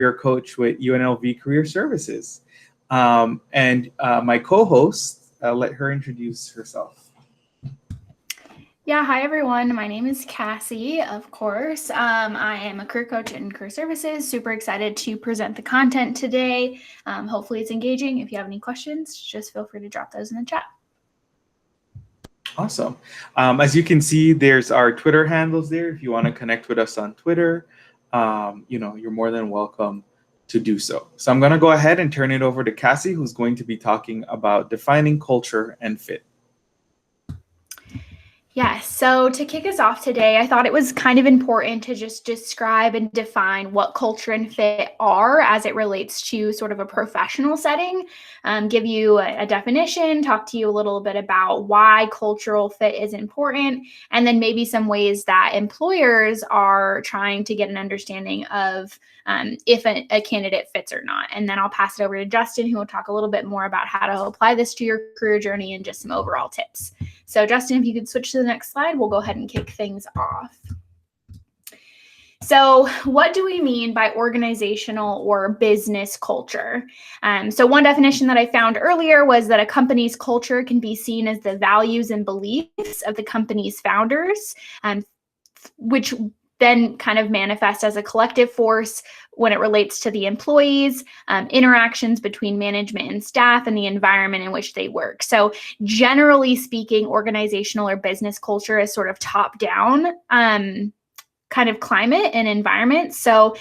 career coach with UNLV Career Services. And my co-host, let her introduce herself. Yeah, hi everyone. My name is Cassie, of course. I am a career coach in career services. Super excited to present the content today. Hopefully it's engaging. If you have any questions, just feel free to drop those in the chat. Awesome. As you can see, there's our Twitter handles there. If you want to connect with us on Twitter, you're more than welcome to do so. So I'm going to go ahead and turn it over to Cassie, who's going to be talking about defining culture and fit. Yes, so to kick us off today, I thought it was kind of important to just describe and define what culture and fit are as it relates to sort of a professional setting, give you a definition, talk to you a little bit about why cultural fit is important, and then maybe some ways that employers are trying to get an understanding of if a candidate fits or not. And then I'll pass it over to Justin, who will talk a little bit more about how to apply this to your career journey and just some overall tips. So Justin, if you could switch to the next slide, we'll go ahead and kick things off. So what do we mean by organizational or business culture? So one definition that I found earlier was that a company's culture can be seen as the values and beliefs of the company's founders, which then kind of manifest as a collective force when it relates to the employees, interactions between management and staff, and the environment in which they work. So generally speaking, organizational or business culture is sort of top-down kind of climate and environment. So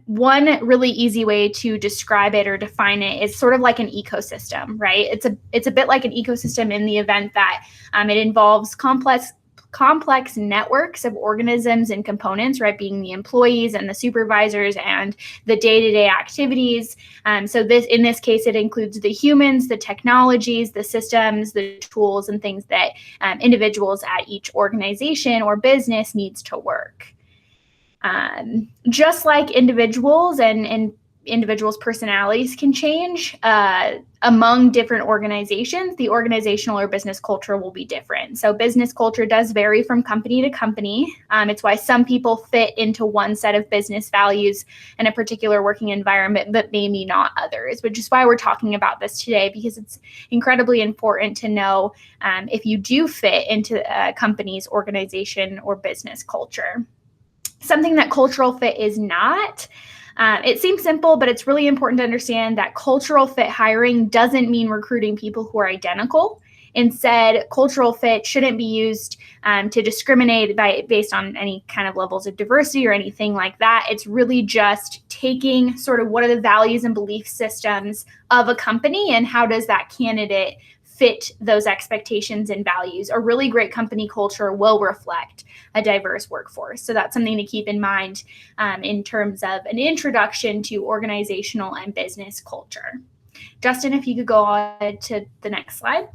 one really easy way to describe it or define it is sort of like an ecosystem, right? It's a bit like an ecosystem in the event that it involves complex networks of organisms and components, right, being the employees and the supervisors and the day-to-day activities. So in this case, it includes the humans, the technologies, the systems, the tools, and things that individuals at each organization or business needs to work. Just like individuals and individuals' personalities can change among different organizations, the organizational or business culture will be different. So business culture does vary from company to company. It's why some people fit into one set of business values in a particular working environment, but maybe not others, which is why we're talking about this today, because it's incredibly important to know if you do fit into a company's organization or business culture. Something that cultural fit is not. It seems simple, but it's really important to understand that cultural fit hiring doesn't mean recruiting people who are identical. Instead, cultural fit shouldn't be used to discriminate based on any kind of levels of diversity or anything like that. It's really just taking sort of what are the values and belief systems of a company and how does that candidate fit those expectations and values. A really great company culture will reflect a diverse workforce. So that's something to keep in mind in terms of an introduction to organizational and business culture. Justin, if you could go on to the next slide.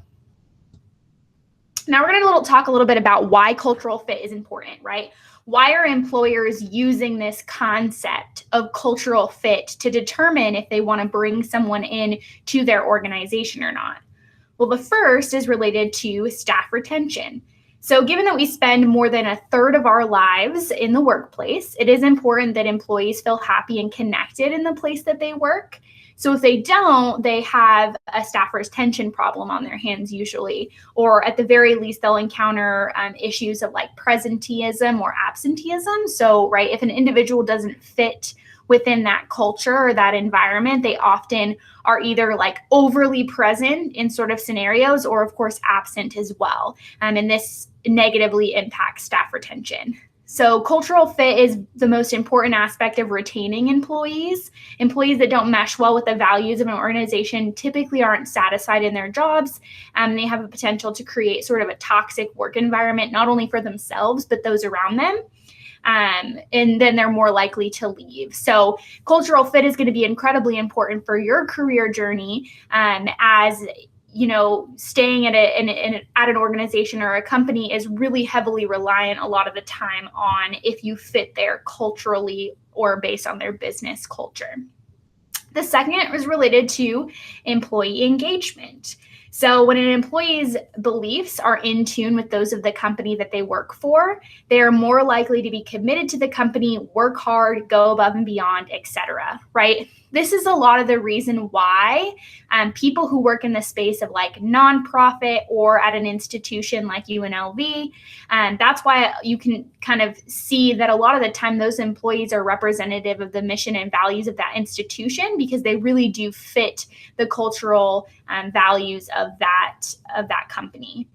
Now we're going to talk a little bit about why cultural fit is important, right? Why are employers using this concept of cultural fit to determine if they want to bring someone in to their organization or not? Well, the first is related to staff retention. So given that we spend more than a third of our lives in the workplace, it is important that employees feel happy and connected in the place that they work. So if they don't, they have a staff retention problem on their hands usually, or at the very least, they'll encounter issues of like presenteeism or absenteeism. So, right, if an individual doesn't fit within that culture or that environment, they often are either like overly present in sort of scenarios or of course absent as well. And this negatively impacts staff retention. So cultural fit is the most important aspect of retaining employees. Employees that don't mesh well with the values of an organization typically aren't satisfied in their jobs, and they have a potential to create sort of a toxic work environment, not only for themselves, but those around them. And then they're more likely to leave. So cultural fit is going to be incredibly important for your career journey, as you know, staying at an organization or a company is really heavily reliant a lot of the time on if you fit there culturally or based on their business culture. The second is related to employee engagement. So when an employee's beliefs are in tune with those of the company that they work for, they are more likely to be committed to the company, work hard, go above and beyond, etc. Right? This is a lot of the reason why people who work in the space of like nonprofit or at an institution like UNLV, that's why you can kind of see that a lot of the time those employees are representative of the mission and values of that institution, because they really do fit the cultural values of that company.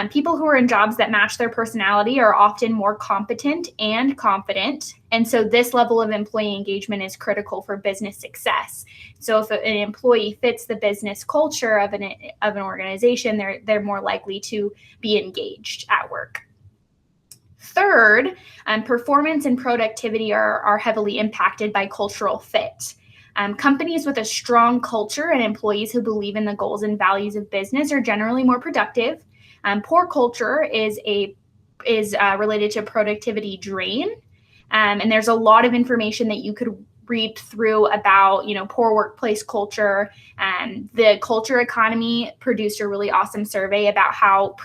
People who are in jobs that match their personality are often more competent and confident. And so this level of employee engagement is critical for business success. So if an employee fits the business culture of an organization, they're more likely to be engaged at work. Third, performance and productivity are heavily impacted by cultural fit. Companies with a strong culture and employees who believe in the goals and values of business are generally more productive. Poor culture is related to productivity drain, and there's a lot of information that you could read through about, poor workplace culture. The Culture Economy produced a really awesome survey about how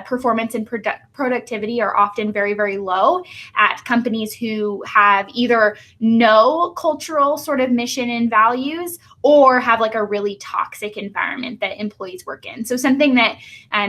performance and productivity are often very, very low at companies who have either no cultural sort of mission and values or have like a really toxic environment that employees work in. So something that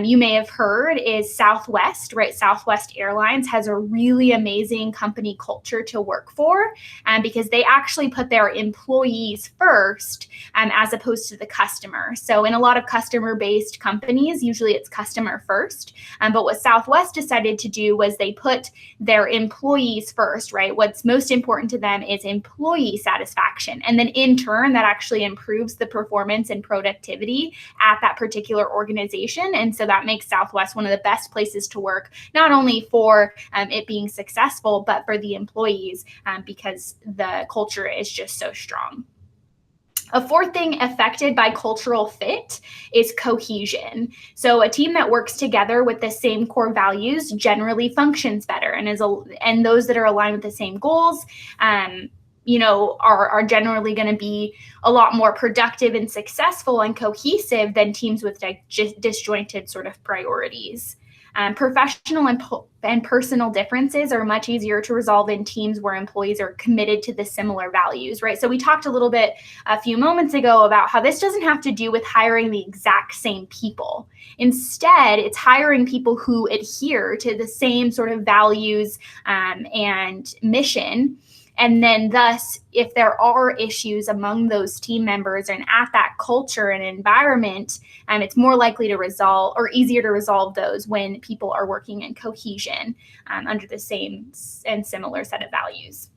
you may have heard is Southwest, right? Southwest Airlines has a really amazing company culture to work for because they actually put their employees first as opposed to the customer. So in a lot of customer-based companies, usually it's customer first. But what Southwest decided to do was they put their employees first, right? What's most important to them is employee satisfaction. And then in turn, that actually improves the performance and productivity at that particular organization. And so that makes Southwest one of the best places to work, not only for it being successful, but for the employees because the culture is just so strong. A fourth thing affected by cultural fit is cohesion. So a team that works together with the same core values generally functions better, and those that are aligned with the same goals are generally going to be a lot more productive and successful and cohesive than teams with disjointed sort of priorities. Professional and personal differences are much easier to resolve in teams where employees are committed to the similar values, right? So we talked a little bit a few moments ago about how this doesn't have to do with hiring the exact same people. Instead, it's hiring people who adhere to the same sort of values and mission. And then thus, if there are issues among those team members and at that culture and environment, it's more likely to resolve or easier to resolve those when people are working in cohesion under the same and similar set of values.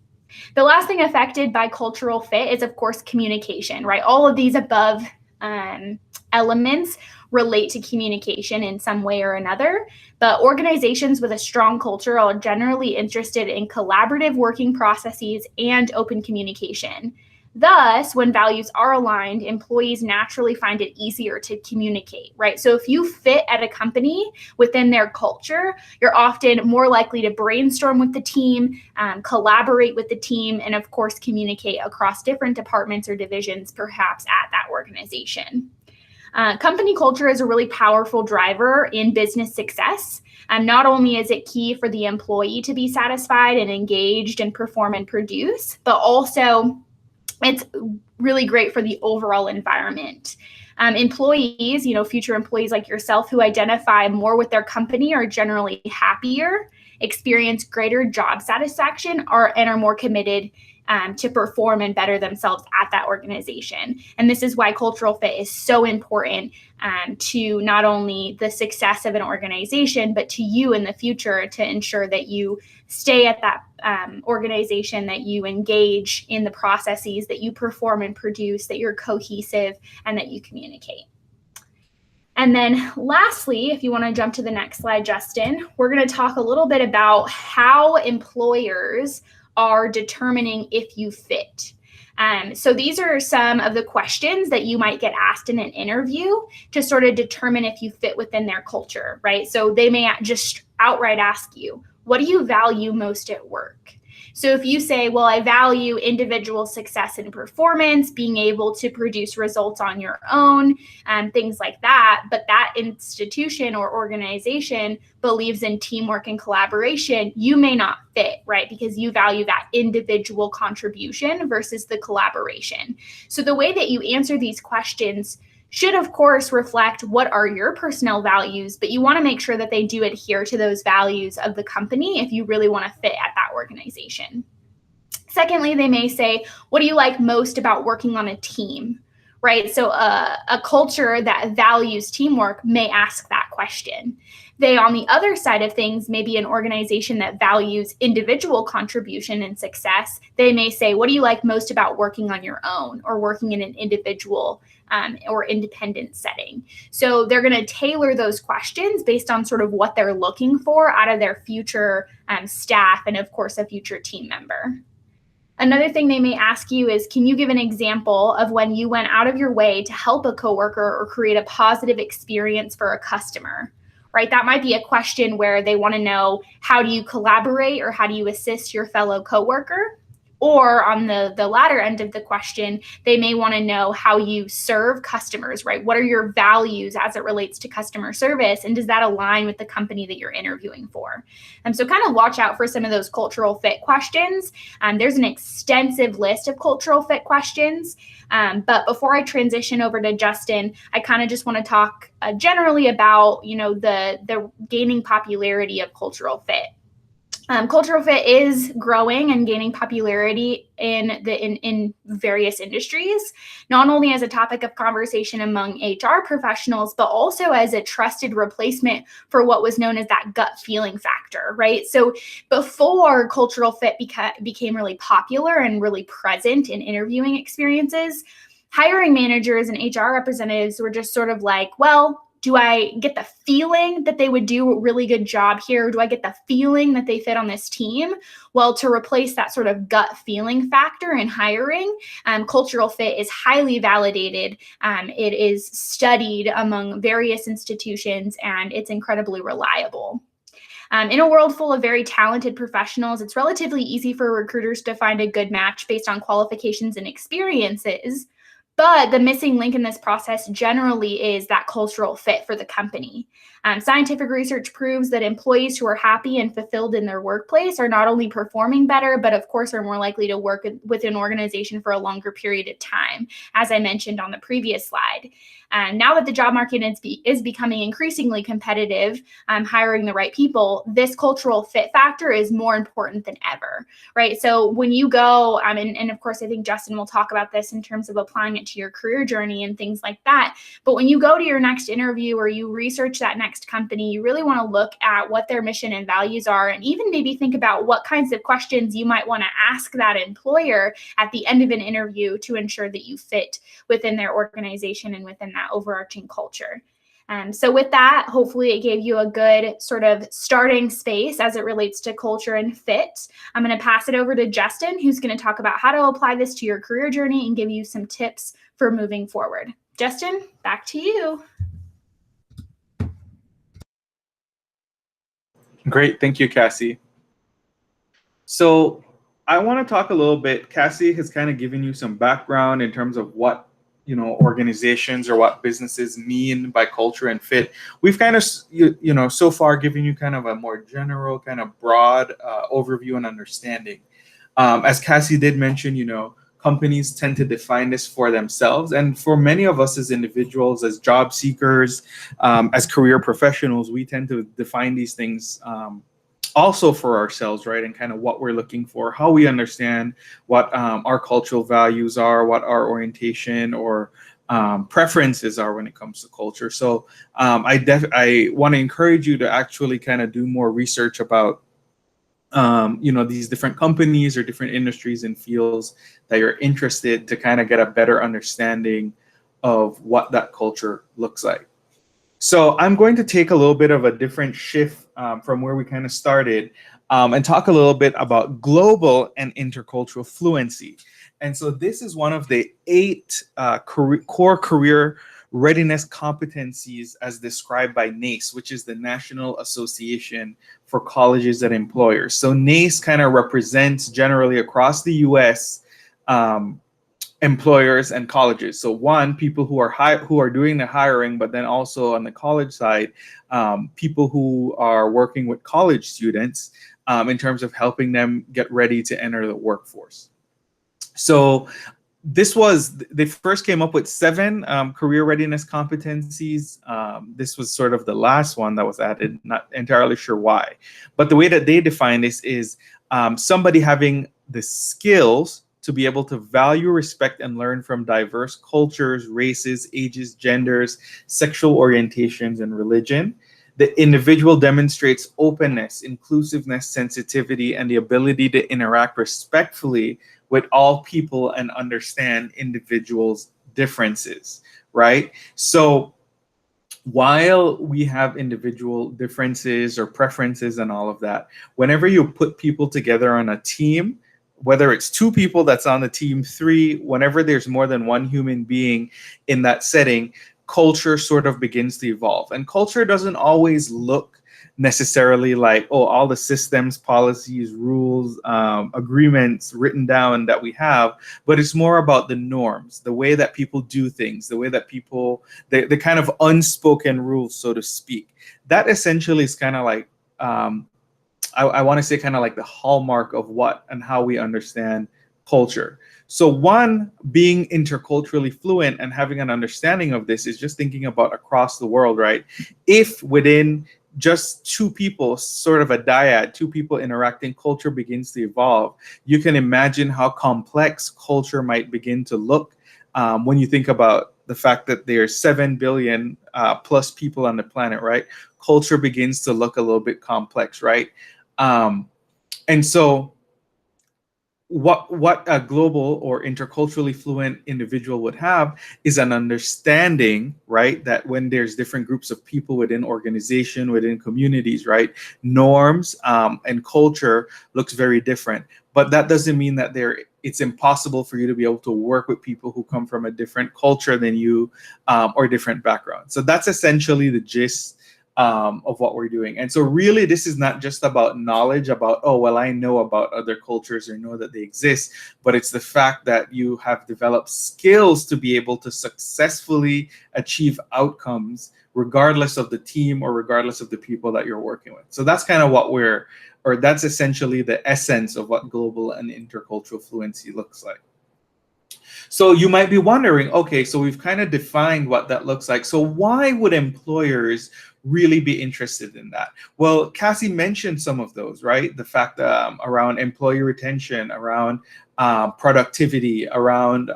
The last thing affected by cultural fit is, of course, communication, right? All of these above elements relate to communication in some way or another, but organizations with a strong culture are generally interested in collaborative working processes and open communication. Thus, when values are aligned, employees naturally find it easier to communicate, right? So if you fit at a company within their culture, you're often more likely to brainstorm with the team, collaborate with the team, and of course, communicate across different departments or divisions, perhaps at that organization. Company culture is a really powerful driver in business success. Not only is it key for the employee to be satisfied and engaged and perform and produce, but also it's really great for the overall environment. Employees, future employees like yourself who identify more with their company are generally happier, experience greater job satisfaction, and are more committed to perform and better themselves at that organization. And this is why cultural fit is so important to not only the success of an organization, but to you in the future to ensure that you stay at that organization, that you engage in the processes, that you perform and produce, that you're cohesive, and that you communicate. And then lastly, if you want to jump to the next slide, Justin, we're going to talk a little bit about how employers are determining if you fit. So these are some of the questions that you might get asked in an interview to sort of determine if you fit within their culture, right? So they may just outright ask you, what do you value most at work? So if you say, well, I value individual success and performance, being able to produce results on your own, things like that, but that institution or organization believes in teamwork and collaboration, you may not fit, right? Because you value that individual contribution versus the collaboration. So the way that you answer these questions should, of course, reflect what are your personnel values, but you want to make sure that they do adhere to those values of the company if you really want to fit at that organization. Secondly, they may say, what do you like most about working on a team? Right? So a culture that values teamwork may ask that question. They, on the other side of things, may be an organization that values individual contribution and success. They may say, what do you like most about working on your own or working in an individual or independent setting? So they're going to tailor those questions based on sort of what they're looking for out of their future staff and, of course, a future team member. Another thing they may ask you is, can you give an example of when you went out of your way to help a coworker or create a positive experience for a customer? Right? That might be a question where they want to know, how do you collaborate or how do you assist your fellow coworker? Or on the latter end of the question, they may want to know how you serve customers, right? What are your values as it relates to customer service? And does that align with the company that you're interviewing for? So kind of watch out for some of those cultural fit questions. There's an extensive list of cultural fit questions. But before I transition over to Justin, I kind of just want to talk generally about, the gaining popularity of cultural fit. Cultural fit is growing and gaining popularity in various industries, not only as a topic of conversation among HR professionals, but also as a trusted replacement for what was known as that gut feeling factor, right? So before cultural fit became really popular and really present in interviewing experiences, hiring managers and HR representatives were just sort of like, well, do I get the feeling that they would do a really good job here? Do I get the feeling that they fit on this team? Well, to replace that sort of gut feeling factor in hiring, cultural fit is highly validated. It is studied among various institutions, and it's incredibly reliable. In a world full of very talented professionals, it's relatively easy for recruiters to find a good match based on qualifications and experiences. But the missing link in this process generally is that cultural fit for the company. Scientific research proves that employees who are happy and fulfilled in their workplace are not only performing better, but of course are more likely to work with an organization for a longer period of time, as I mentioned on the previous slide. Now that the job market is becoming increasingly competitive, hiring the right people, this cultural fit factor is more important than ever, right? So when you go, and of course, I think Justin will talk about this in terms of applying it to your career journey and things like that. But when you go to your next interview or you research that next company, you really want to look at what their mission and values are, and even maybe think about what kinds of questions you might want to ask that employer at the end of an interview to ensure that you fit within their organization and within that overarching culture. So with that, hopefully it gave you a good sort of starting space as it relates to culture and fit. I'm going to pass it over to Justin, who's going to talk about how to apply this to your career journey and give you some tips for moving forward. Justin, back to you. Great. Thank you, Cassie. So I want to talk a little bit. Cassie has kind of given you some background in terms of what organizations or what businesses mean by culture and fit. We've kind of so far given you kind of a more general, kind of broad overview and understanding. As Cassie did mention, companies tend to define this for themselves, and for many of us as individuals, as job seekers, as career professionals, we tend to define these things also for ourselves, right? And kind of what we're looking for, how we understand what our cultural values are, what our orientation or preferences are when it comes to culture. So I want to encourage you to actually kind of do more research about these different companies or different industries and fields that you're interested to kind of get a better understanding of what that culture looks like. So I'm going to take a little bit of a different shift from where we kind of started and talk a little bit about global and intercultural fluency. And so this is one of the 8 core career readiness competencies as described by NACE, which is the National Association for Colleges and Employers. So NACE kind of represents generally across the US employers and colleges. So one, people who are doing the hiring, but then also on the college side, people who are working with college students in terms of helping them get ready to enter the workforce. So they first came up with 7 career readiness competencies. This was sort of the last one that was added, not entirely sure why. But the way that they define this is somebody having the skills to be able to value, respect, and learn from diverse cultures, races, ages, genders, sexual orientations, and religion. The individual demonstrates openness, inclusiveness, sensitivity, and the ability to interact respectfully with all people and understand individuals' differences, right? So while we have individual differences or preferences and all of that, whenever you put people together on a team, whether it's 2 people that's on the team, 3, whenever there's more than one human being in that setting, culture sort of begins to evolve. And culture doesn't always look necessarily like, oh, all the systems, policies, rules, agreements written down that we have, but it's more about the norms, the way that people do things, the way that people, the kind of unspoken rules, so to speak. That essentially is kind of like, I want to say kind of like the hallmark of what and how we understand culture. So one, being interculturally fluent and having an understanding of this is just thinking about across the world, right? If within just 2 people, sort of a dyad, 2 people interacting, culture begins to evolve, you can imagine how complex culture might begin to look when you think about the fact that there's 7 billion plus people on the planet, right? Culture begins to look a little bit complex, right? And so what a global or interculturally fluent individual would have is an understanding, right, that when there's different groups of people within organization, within communities, right, norms and culture looks very different. But that doesn't mean that it's impossible for you to be able to work with people who come from a different culture than you or different background. So that's essentially the gist of what we're doing. And so really this is not just about knowledge about, oh, well, I know about other cultures or know that they exist, but it's the fact that you have developed skills to be able to successfully achieve outcomes regardless of the team or regardless of the people that you're working with. So that's kind of that's essentially the essence of what global and intercultural fluency looks like. So you might be wondering, okay, so we've kind of defined what that looks like. So why would employers really be interested in that? Well, Cassie mentioned some of those, right? The fact around employee retention, around productivity, around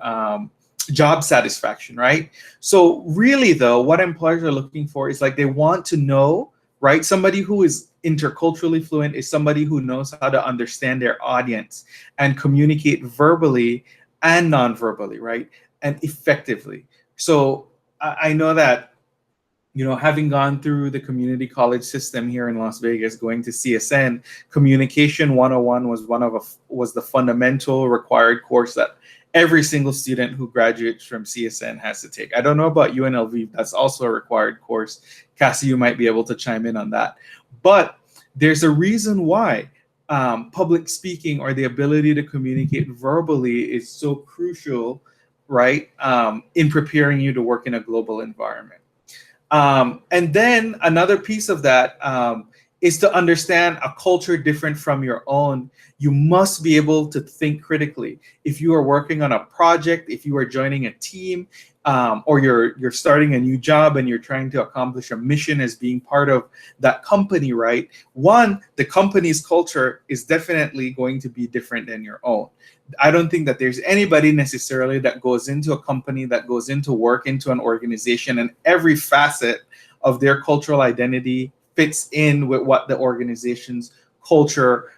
job satisfaction, right? So really though, what employers are looking for is like they want to know, right? Somebody who is interculturally fluent is somebody who knows how to understand their audience and communicate verbally and non-verbally, right? And effectively. So I know that, you know, having gone through the community college system here in Las Vegas, going to CSN, Communication 101 was the fundamental required course that every single student who graduates from CSN has to take. I don't know about UNLV, that's also a required course. Cassie, you might be able to chime in on that. But there's a reason why public speaking or the ability to communicate verbally is so crucial, right, in preparing you to work in a global environment. And then another piece of that is to understand a culture different from your own. You must be able to think critically. If you are working on a project, if you are joining a team, or you're starting a new job and you're trying to accomplish a mission as being part of that company, right? One, the company's culture is definitely going to be different than your own. I don't think that there's anybody necessarily that goes into a company, that goes into work, into an organization, and every facet of their cultural identity fits in with what the organization's culture,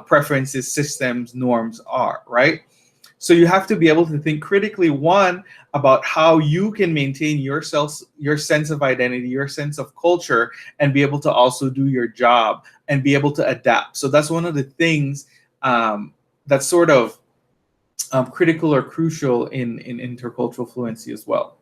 preferences, systems, norms are, right? So you have to be able to think critically, one, about how you can maintain yourself, your sense of identity, your sense of culture, and be able to also do your job and be able to adapt. So that's one of the things that's sort of critical or crucial in intercultural fluency as well.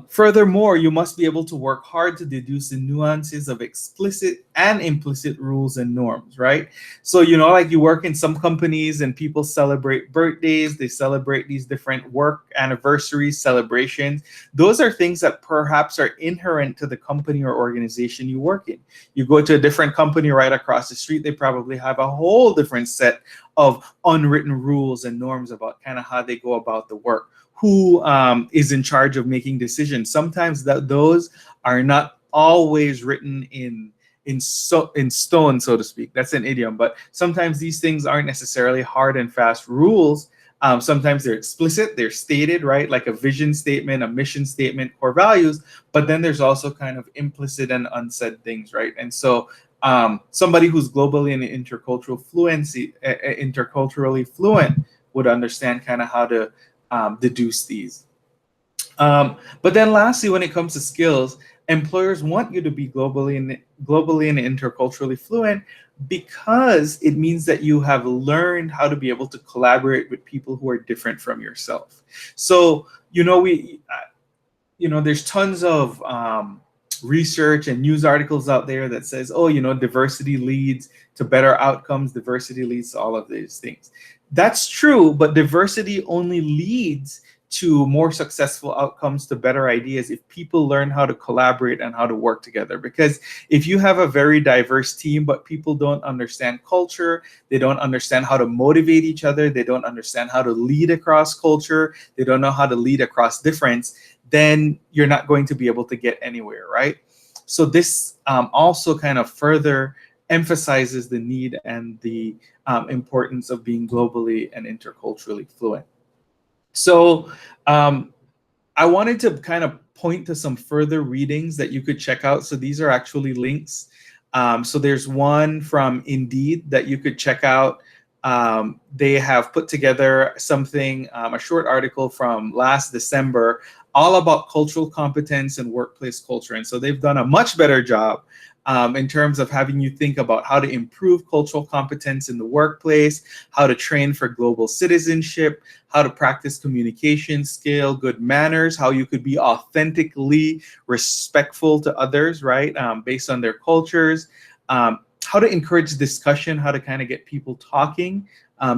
Furthermore, you must be able to work hard to deduce the nuances of explicit and implicit rules and norms, right? So, like you work in some companies and people celebrate birthdays, they celebrate these different work anniversaries, celebrations. Those are things that perhaps are inherent to the company or organization you work in. You go to a different company right across the street, they probably have a whole different set of unwritten rules and norms about kind of how they go about the work. Who is in charge of making decisions? Sometimes those are not always written in stone, so to speak. That's an idiom, but sometimes these things aren't necessarily hard and fast rules. Sometimes they're explicit, they're stated, right? Like a vision statement, a mission statement, core values. But then there's also kind of implicit and unsaid things, right? And so somebody who's globally and interculturally fluent would understand kind of how to deduce these. But then lastly, when it comes to skills, employers want you to be globally and interculturally fluent because it means that you have learned how to be able to collaborate with people who are different from yourself. So, there's tons of research and news articles out there that says, diversity leads to better outcomes, diversity leads to all of these things. That's true, but diversity only leads to more successful outcomes, to better ideas, if people learn how to collaborate and how to work together. Because if you have a very diverse team, but people don't understand culture, they don't understand how to motivate each other, they don't understand how to lead across culture, they don't know how to lead across difference, then you're not going to be able to get anywhere, right? So this also kind of further emphasizes the need and the importance of being globally and interculturally fluent. So I wanted to kind of point to some further readings that you could check out. So these are actually links. So there's one from Indeed that you could check out. They have put together something, a short article from last December, all about cultural competence and workplace culture. And so they've done a much better job in terms of having you think about how to improve cultural competence in the workplace, how to train for global citizenship, how to practice communication skill, good manners, how you could be authentically respectful to others, right, based on their cultures, how to encourage discussion, how to kind of get people talking.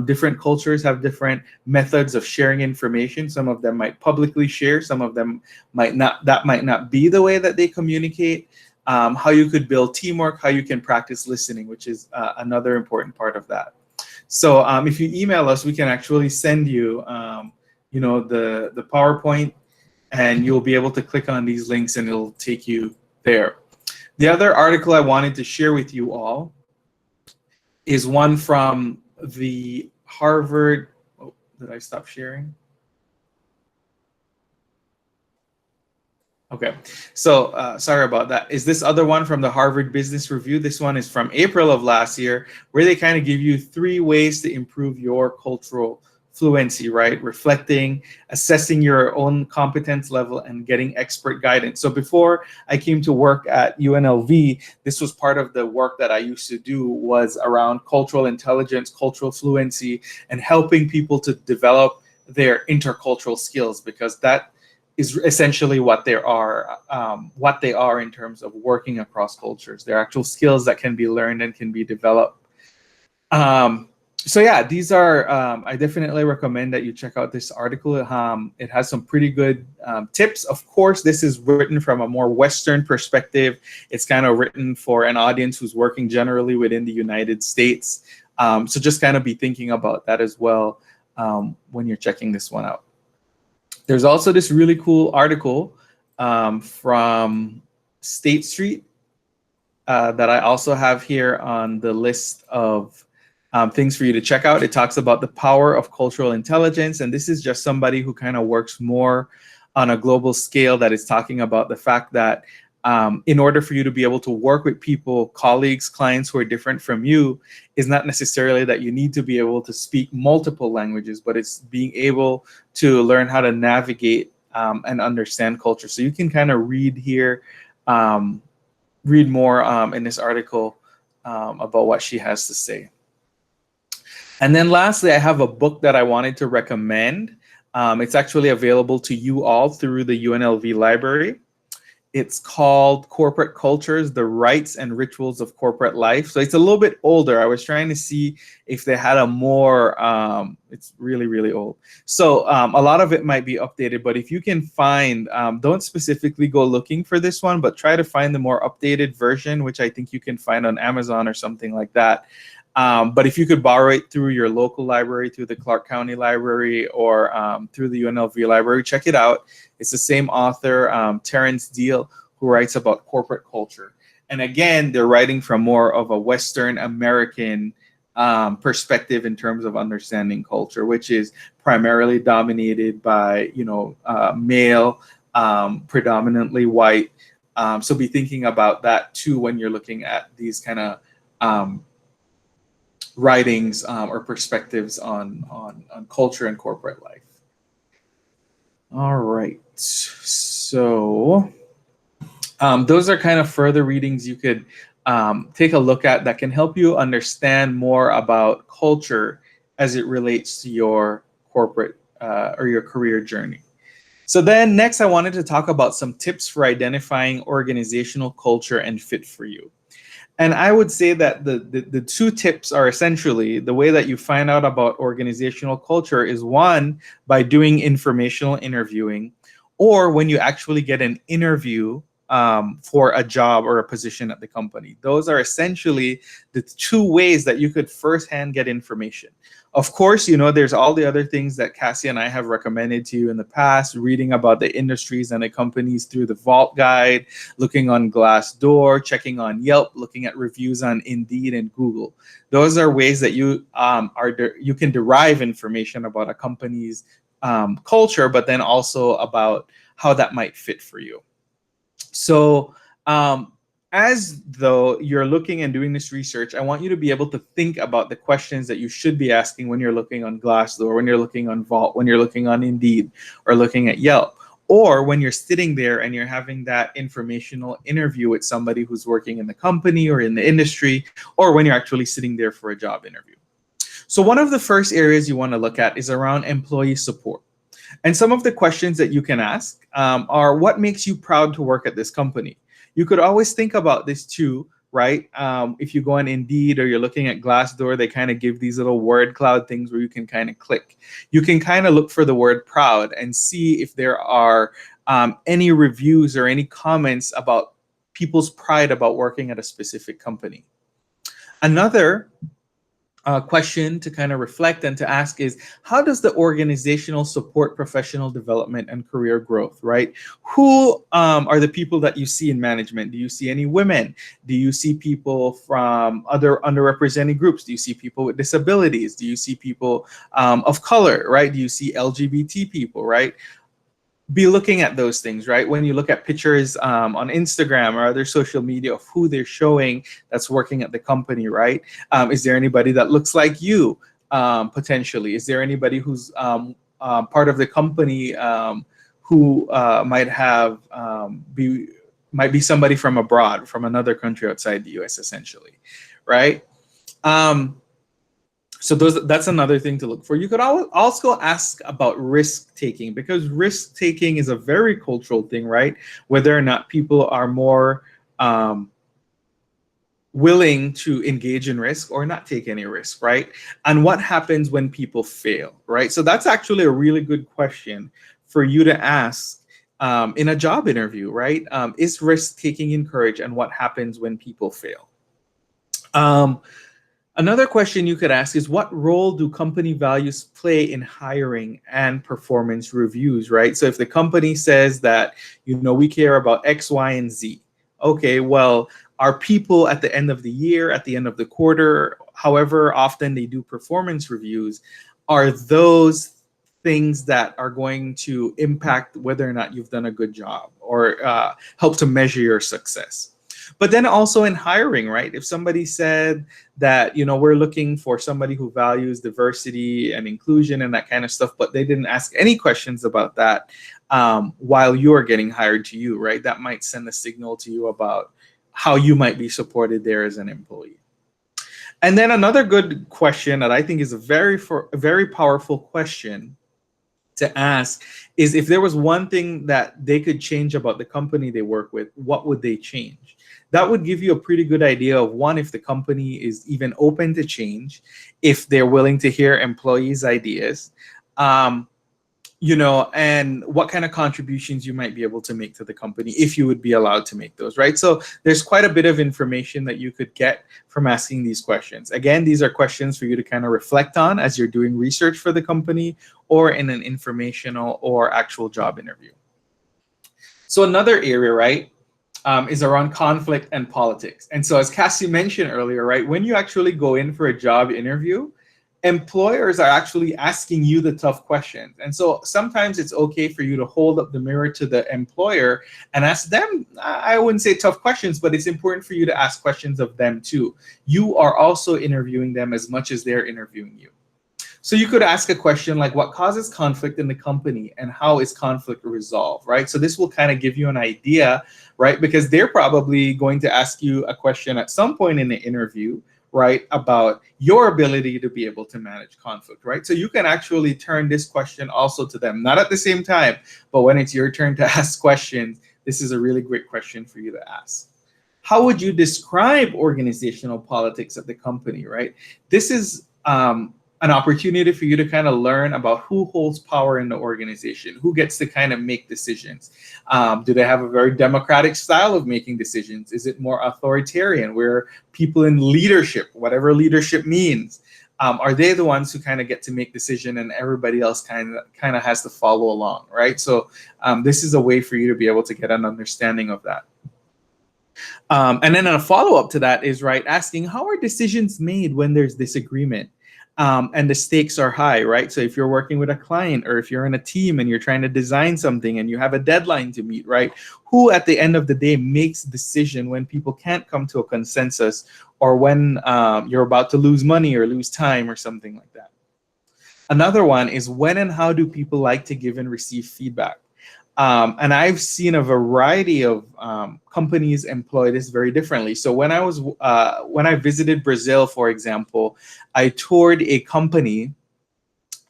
Different cultures have different methods of sharing information. Some of them might publicly share, some of them might not. That might not be the way that they communicate. How you could build teamwork, how you can practice listening, which is another important part of that. So if you email us, we can actually send you, the PowerPoint, and you'll be able to click on these links and it'll take you there. The other article I wanted to share with you all is one from the Harvard. Oh, did I stop sharing? Okay, so sorry about that. Is this other one from the Harvard Business Review? This one is from April of last year, where they kind of give you 3 ways to improve your cultural fluency, right? Reflecting, assessing your own competence level, and getting expert guidance. So before I came to work at UNLV, this was part of the work that I used to do, was around cultural intelligence, cultural fluency, and helping people to develop their intercultural skills, because that is essentially what they are in terms of working across cultures. They're actual skills that can be learned and can be developed. So yeah, these are, I definitely recommend that you check out this article. It has some pretty good tips. Of course, this is written from a more Western perspective. It's kind of written for an audience who's working generally within the United States. So just kind of be thinking about that as well when you're checking this one out. There's also this really cool article from State Street that I also have here on the list of things for you to check out. It talks about the power of cultural intelligence, and this is just somebody who kind of works more on a global scale, that is talking about the fact that in order for you to be able to work with people, colleagues, clients who are different from you, is not necessarily that you need to be able to speak multiple languages, but it's being able to learn how to navigate and understand culture. So you can kind of read here, read more in this article about what she has to say. And then lastly, I have a book that I wanted to recommend. It's actually available to you all through the UNLV library. It's called Corporate Cultures, The Rights and Rituals of Corporate Life. So it's a little bit older. I was trying to see if they had a more, it's really, really old. So a lot of it might be updated, but if you can find, don't specifically go looking for this one, but try to find the more updated version, which I think you can find on Amazon or something like that. But if you could borrow it through your local library, through the Clark County Library, or through the UNLV library, check it out. It's the same author, Terrence Deal, who writes about corporate culture. And again, they're writing from more of a Western American perspective in terms of understanding culture, which is primarily dominated by, male, predominantly white. So be thinking about that too when you're looking at these kind of writings or perspectives on culture and corporate life. All right, so those are kind of further readings you could take a look at that can help you understand more about culture as it relates to your corporate or your career journey. So then next I wanted to talk about some tips for identifying organizational culture and fit for you. And I would say that the two tips are essentially the way that you find out about organizational culture is one, by doing informational interviewing, or when you actually get an interview for a job or a position at the company. Those are essentially the two ways that you could firsthand get information. Of course, there's all the other things that Cassie and I have recommended to you in the past, reading about the industries and the companies through the Vault Guide, looking on Glassdoor, checking on Yelp, looking at reviews on Indeed and Google. Those are ways that you you can derive information about a company's culture, but then also about how that might fit for you. So as though you're looking and doing this research, I want you to be able to think about the questions that you should be asking when you're looking on Glassdoor, when you're looking on Vault, when you're looking on Indeed, or looking at Yelp, or when you're sitting there and you're having that informational interview with somebody who's working in the company or in the industry, or when you're actually sitting there for a job interview. So one of the first areas you want to look at is around employee support. And some of the questions that you can ask are, what makes you proud to work at this company? You could always think about this too, right? If you go on Indeed or you're looking at Glassdoor, they kind of give these little word cloud things where you can kind of click. You can kind of look for the word proud and see if there are any reviews or any comments about people's pride about working at a specific company. Another question to kind of reflect and to ask is, how does the organizational support professional development and career growth, right? Who are the people that you see in management? Do you see any women? Do you see people from other underrepresented groups? Do you see people with disabilities? Do you see people of color, right? Do you see LGBT people, right? Be looking at those things, right? When you look at pictures on Instagram or other social media of who they're showing that's working at the company, right? Is there anybody that looks like you, potentially? Is there anybody who's part of the company who might be somebody from abroad, from another country outside the US, essentially, right? So that's another thing to look for. You could also ask about risk taking, because risk taking is a very cultural thing, right? Whether or not people are more willing to engage in risk or not take any risk, right? And what happens when people fail, right? So that's actually a really good question for you to ask in a job interview, right? Is risk taking encouraged, and what happens when people fail? Another question you could ask is, what role do company values play in hiring and performance reviews, right? So if the company says that, we care about X, Y, and Z, okay, well, are people at the end of the year, at the end of the quarter, however often they do performance reviews, are those things that are going to impact whether or not you've done a good job or help to measure your success? But then also in hiring, right? If somebody said that, we're looking for somebody who values diversity and inclusion and that kind of stuff, but they didn't ask any questions about that while you're getting hired to you, right? That might send a signal to you about how you might be supported there as an employee. And then another good question that I think is a very powerful question to ask is, if there was one thing that they could change about the company they work with, what would they change? That would give you a pretty good idea of, one, if the company is even open to change, if they're willing to hear employees' ideas, and what kind of contributions you might be able to make to the company, if you would be allowed to make those, right? So there's quite a bit of information that you could get from asking these questions. Again, these are questions for you to kind of reflect on as you're doing research for the company or in an informational or actual job interview. So another area, right, is around conflict and politics. And so, as Cassie mentioned earlier, right, when you actually go in for a job interview, employers are actually asking you the tough questions. And so sometimes it's okay for you to hold up the mirror to the employer and ask them, I wouldn't say tough questions, but it's important for you to ask questions of them too. You are also interviewing them as much as they're interviewing you. So you could ask a question like, what causes conflict in the company and how is conflict resolved, right? So this will kind of give you an idea, right? Because they're probably going to ask you a question at some point in the interview, right, about your ability to be able to manage conflict, right? So you can actually turn this question also to them, not at the same time, but when it's your turn to ask questions, this is a really great question for you to ask. How would you describe organizational politics at the company, right? This is an opportunity for you to kind of learn about who holds power in the organization, who gets to kind of make decisions. Do they have a very democratic style of making decisions? Is it more authoritarian, where people in leadership, whatever leadership means, are they the ones who kind of get to make decision and everybody else kind of has to follow along, right? So this is a way for you to be able to get an understanding of that. And then a follow-up to that is, right, asking, how are decisions made when there's disagreement? And the stakes are high, right? So if you're working with a client, or if you're in a team and you're trying to design something and you have a deadline to meet, right? Who at the end of the day makes the decision when people can't come to a consensus, or when you're about to lose money or lose time or something like that? Another one is, when and how do people like to give and receive feedback? And I've seen a variety of companies employ this very differently. So when I visited Brazil, for example, I toured a company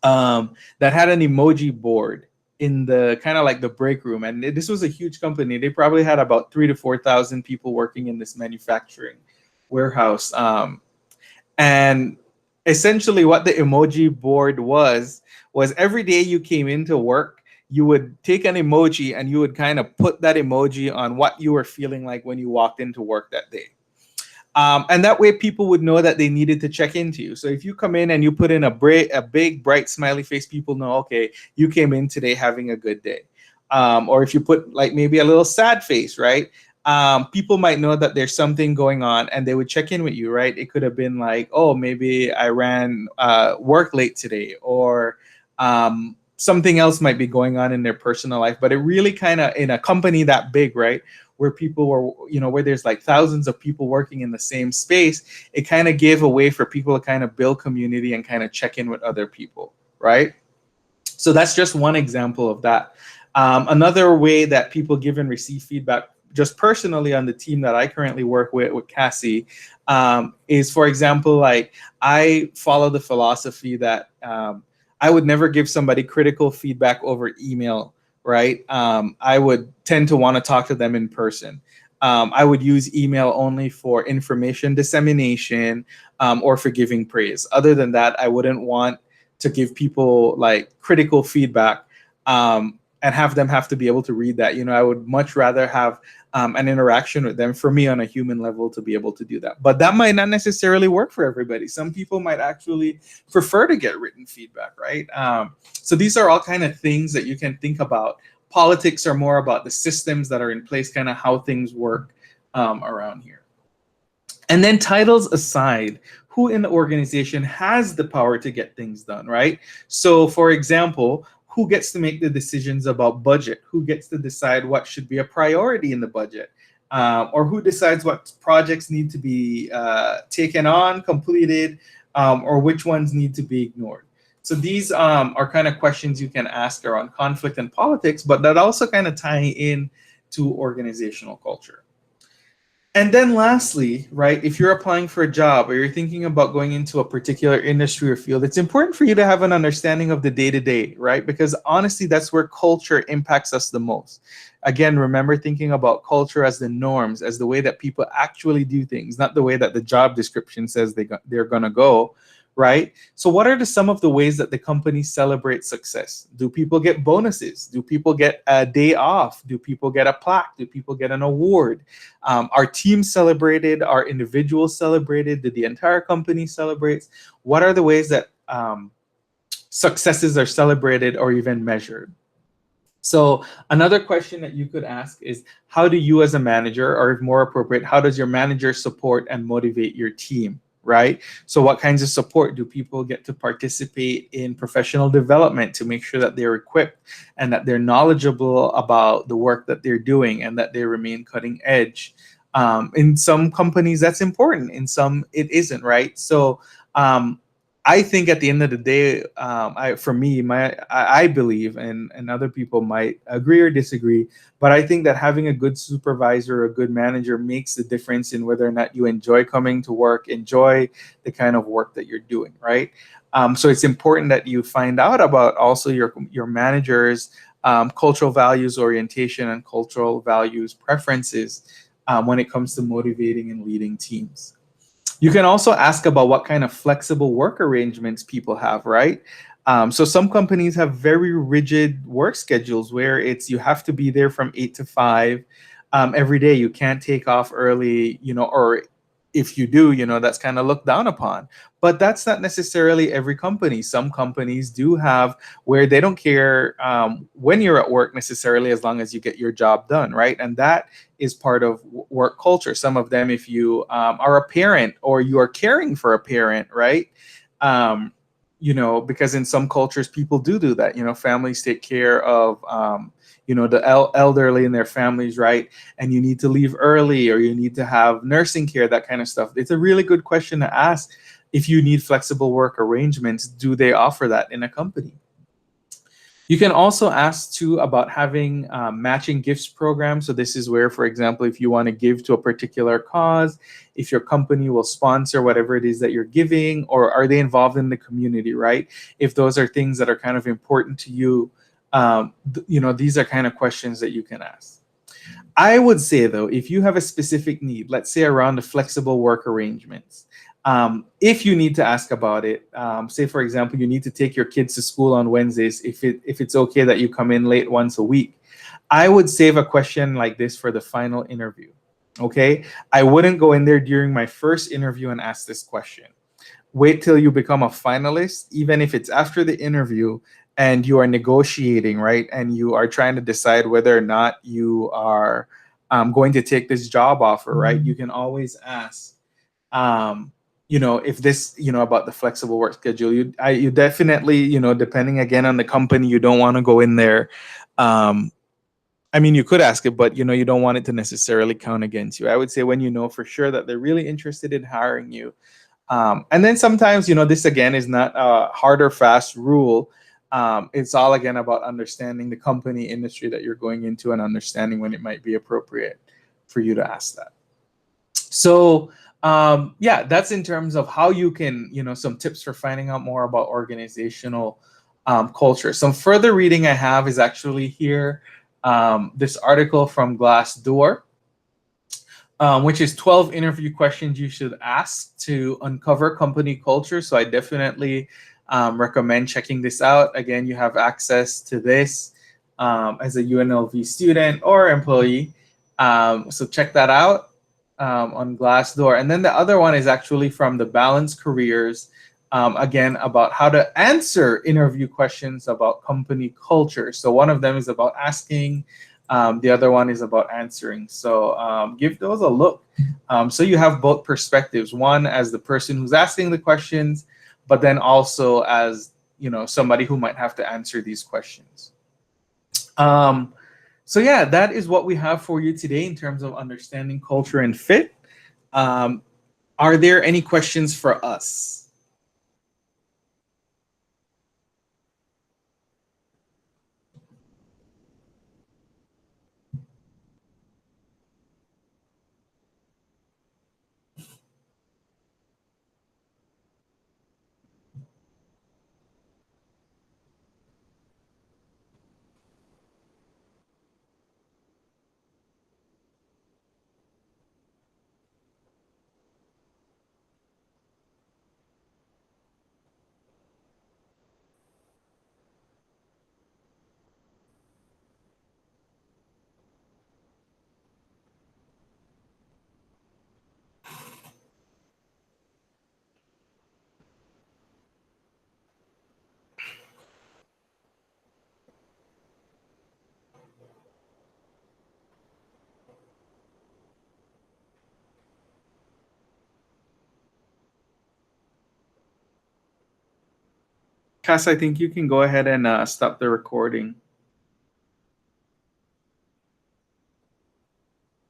that had an emoji board in the kind of like the break room. And this was a huge company. They probably had about 3,000 to 4,000 people working in this manufacturing warehouse. And essentially what the emoji board was every day you came into work, you would take an emoji and you would kind of put that emoji on what you were feeling like when you walked into work that day. And that way people would know that they needed to check into you. So if you come in and you put in a big, bright, smiley face, people know, okay, you came in today having a good day. Or if you put like maybe a little sad face, right? People might know that there's something going on and they would check in with you, right? It could have been like, oh, maybe I ran work late today, or something else might be going on in their personal life. But it really kind of, in a company that big, right, where people were, where there's like thousands of people working in the same space, it kind of gave a way for people to kind of build community and kind of check in with other people, right? So that's just one example of that. Another way that people give and receive feedback, just personally on the team that I currently work with Cassie, is, for example, like, I follow the philosophy that I would never give somebody critical feedback over email, right? I would tend to want to talk to them in person. I would use email only for information dissemination, or for giving praise. Other than that, I wouldn't want to give people like critical feedback and have them have to be able to read that. I would much rather have an interaction with them, for me, on a human level, to be able to do that. But that might not necessarily work for everybody. Some people might actually prefer to get written feedback, right? So these are all kind of things that you can think about. Politics are more about the systems that are in place, kind of how things work around here. And then, titles aside, who in the organization has the power to get things done, right? So, for example, who gets to make the decisions about budget? Who gets to decide what should be a priority in the budget? Or who decides what projects need to be taken on, completed, or which ones need to be ignored? So these are kind of questions you can ask around conflict and politics, but that also kind of tie in to organizational culture. And then lastly, right, if you're applying for a job or you're thinking about going into a particular industry or field, it's important for you to have an understanding of the day to day, right? Because honestly, that's where culture impacts us the most. Again, remember thinking about culture as the norms, as the way that people actually do things, not the way that the job description says they're going to go, right? So, what are some of the ways that the company celebrates success? Do people get bonuses? Do people get a day off? Do people get a plaque? Do people get an award? Our team celebrated, our individuals celebrated, did the entire company celebrate? What are the ways that successes are celebrated or even measured? So another question that you could ask is, how do you as a manager, or if more appropriate, how does your manager support and motivate your team? Right? So what kinds of support do people get to participate in professional development to make sure that they're equipped and that they're knowledgeable about the work that they're doing and that they remain cutting edge? In some companies, that's important. In some, it isn't, right? So I think at the end of the day, for me, I believe, and other people might agree or disagree, but I think that having a good supervisor or a good manager makes the difference in whether or not you enjoy coming to work, enjoy the kind of work that you're doing, right? So it's important that you find out about also your manager's cultural values orientation and cultural values preferences when it comes to motivating and leading teams. You can also ask about what kind of flexible work arrangements people have, right? So some companies have very rigid work schedules where it's you have to be there from 8 to 5 every day. You can't take off early, or if you do, that's kind of looked down upon. But that's not necessarily every company. Some companies do have where they don't care when you're at work necessarily, as long as you get your job done, right? And that is part of work culture. Some of them, if you are a parent or you are caring for a parent, right? Um, because in some cultures, people do that. Families take care of, the elderly in their families, right? And you need to leave early or you need to have nursing care, that kind of stuff. It's a really good question to ask. If you need flexible work arrangements, do they offer that in a company? You can also ask too about having matching gifts programs. So this is where, for example, if you want to give to a particular cause, if your company will sponsor whatever it is that you're giving, or are they involved in the community, right? If those are things that are kind of important to you, these are kind of questions that you can ask. I would say though, if you have a specific need, let's say around the flexible work arrangements, if you need to ask about it, say for example, you need to take your kids to school on Wednesdays, if it's okay that you come in late once a week, I would save a question like this for the final interview. Okay, I wouldn't go in there during my first interview and ask this question. Wait till you become a finalist, even if it's after the interview and you are negotiating, right? And you are trying to decide whether or not you are going to take this job offer, right? You can always ask, if this, about the flexible work schedule. You definitely, depending again on the company, you don't want to go in there. I mean, you could ask it, but you don't want it to necessarily count against you. I would say when you know for sure that they're really interested in hiring you, and then sometimes, this again is not a hard or fast rule. It's all again about understanding the company industry that you're going into and understanding when it might be appropriate for you to ask that. So, yeah, that's in terms of how you can, some tips for finding out more about organizational culture. Some further reading I have is actually here, this article from Glassdoor, which is 12 interview questions you should ask to uncover company culture. So I definitely recommend checking this out. Again, you have access to this as a UNLV student or employee. So check that out on Glassdoor. And then the other one is actually from the Balanced Careers, again, about how to answer interview questions about company culture. So one of them is about asking, the other one is about answering. So give those a look. So you have both perspectives, one as the person who's asking the questions, but then also as, somebody who might have to answer these questions. So yeah, that is what we have for you today in terms of understanding culture and fit. Are there any questions for us? Cass, I think you can go ahead and stop the recording.